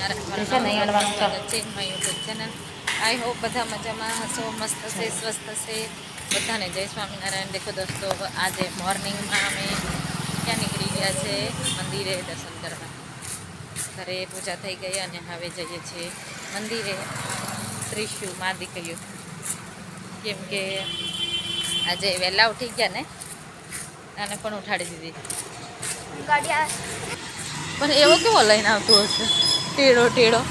સ્વામિનારાયણ નહીં અડવાનું છે મારી યુટ્યુબ ચેનલ. આઈ હોપ બધા મજામાં હશો, મસ્ત હશે, સ્વસ્થ હશે. બધાને જય સ્વામિનારાયણ. દેખો દોસ્તો, આજે મોર્નિંગમાં અમે ક્યાં નીકળી ગયા છે? મંદિરે દર્શન કરવા. ઘરે પૂજા થઈ ગઈ અને હવે જઈએ છીએ મંદિરે. ત્રિશુ માં દીકરીઓ, કેમ કે આજે વહેલા ઉઠી ગયા ને, આને પણ ઉઠાડી દીધી. પણ એવો કેવો લઈને આવતું હશે, ટેડો ટેડો.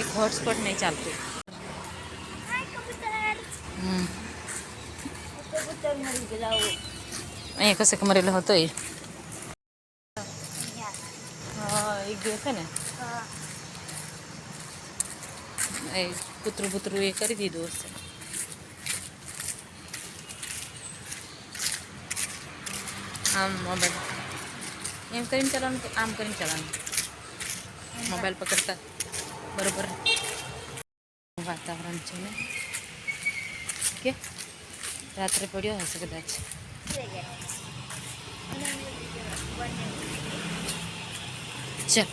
એક હોટસ્પોટ નહીં ચાલતું. અહીંયા કશે મરેલો હતો એ. હા, એ ગયો છે ને, એ કૂતરું બૂતરું એ કરી દીધું હશે. આમ મોબાઈલ એમ કરીને ચલાવવાનું કે આમ કરીને ચલાવવાનું? મોબાઈલ પકડતા બરોબર વાતાવરણ છે ને, કે રાત્રે પડ્યો હશે કદાચ. ચાલ,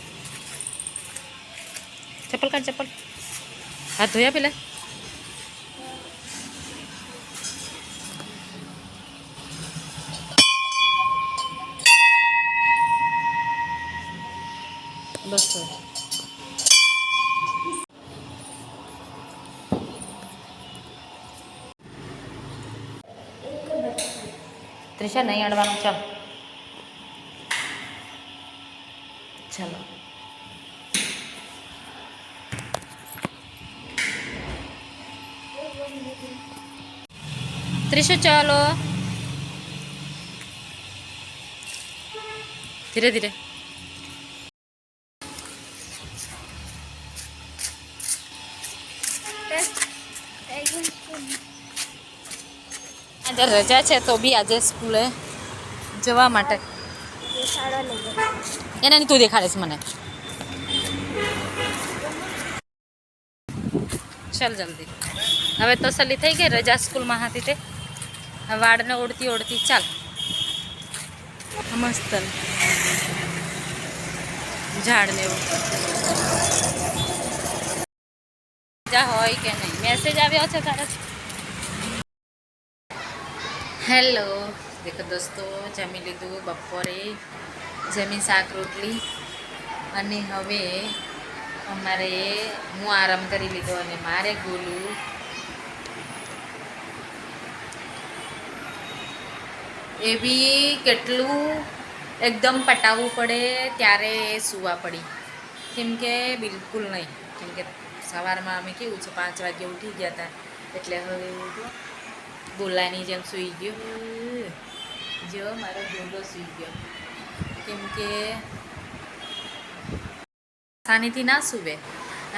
ચપ્પલ કાઢ, ચપ્પલ. હાથ ધોયા પેલા. બસ ત્રિષા નહીં અડવાનું. ચાલ ચાલો. ત્રિષુ ચાલો, ધીરે ધીરે. આજે રજા છે તો બી આજે સ્કૂલે જવા માટે એને નહીં તું દેખાડીશ મને. ચાલ જલ્દી. હવે તો સલી થઈ ગઈ, રજા સ્કૂલમાં હતી તે. વાળને ઓળતી ઓળતી ચાલ. મસ્ત ઝાડ ને એવું જા હોય કે નહીં. મેસેજ આવ્યો છે તારા? હેલો, દેખો દોસ્તો, જમી લીધું બપોરે, જમી શાક રોટલી, અને હવે અમારે હું આરામ કરી લીધો અને મારે ગોલું એ બી કેટલું એકદમ પટાવવું પડે ત્યારે સૂવા પડી. કેમ કે બિલકુલ નહીં, કેમ કે સવારમાં અમે કેવું છે 5 વાગે ઉઠી ગયા હતા, એટલે હવે બોલાની જેમ સૂઈ ગયો. જો મારો ગોલો સૂઈ ગયો, કેમ કે શાનીથી ના સૂવે.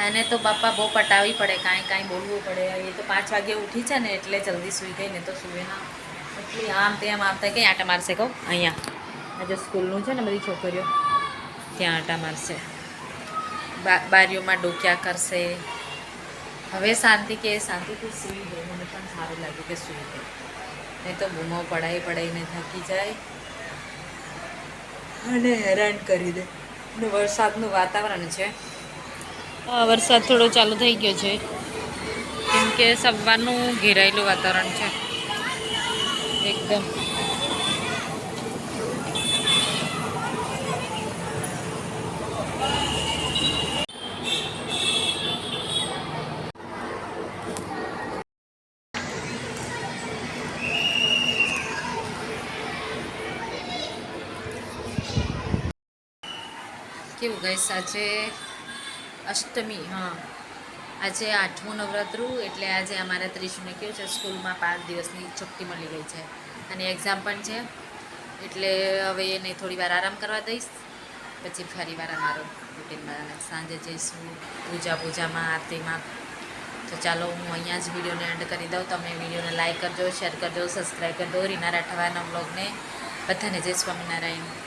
એને તો બાપા બહુ પટાવવી પડે, કાંઈ બોલવું પડે. એ તો 5 વાગે ઉઠી છે ને એટલે જલ્દી સૂઈ ગઈ ને, તો સૂવે ના. એટલી આમ તેમ આવતા કંઈ આટા મારશે કહું. અહીંયા આજે સ્કૂલનું છે ને, બધી છોકરીઓ ત્યાં આટા મારશે, બારીઓમાં ડોક્યા કરશે. હવે શાંતિ કે શાંતિથી સૂઈ ગઈ. મને પણ સારું લાગ્યું કે સૂઈ ગઈ, નહીં તો બૂમો પડાઈને થાકી જાય અને હેરાન કરી દે. અને વરસાદનું વાતાવરણ છે. વરસાદ થોડો ચાલુ થઈ ગયો છે, કેમ કે સવારનું ઘેરાયેલું વાતાવરણ છે એકદમ. કેવું ગઈશ આજે અષ્ટમી. હા, આજે 8મું નવરાત્રું, એટલે આજે અમારા ત્રિશુને કેવું છે, સ્કૂલમાં 5 દિવસની છુટ્ટી મળી ગઈ છે અને એક્ઝામ પણ છે. એટલે હવે એને થોડી વાર આરામ કરવા દઈશ, પછી ફરી વાર અમારો રૂટીનમાં સાંજે જઈશું પૂજામાં, આરતીમાં. તો ચાલો, હું અહીંયા જ વિડીયોને એન્ડ કરી દઉં. તમે વિડીયોને લાઈક કરજો, શેર કરજો, સબસ્ક્રાઈબ કરજો. રીના રાઠવાના બ્લોગને બધાને જય સ્વામિનારાયણ.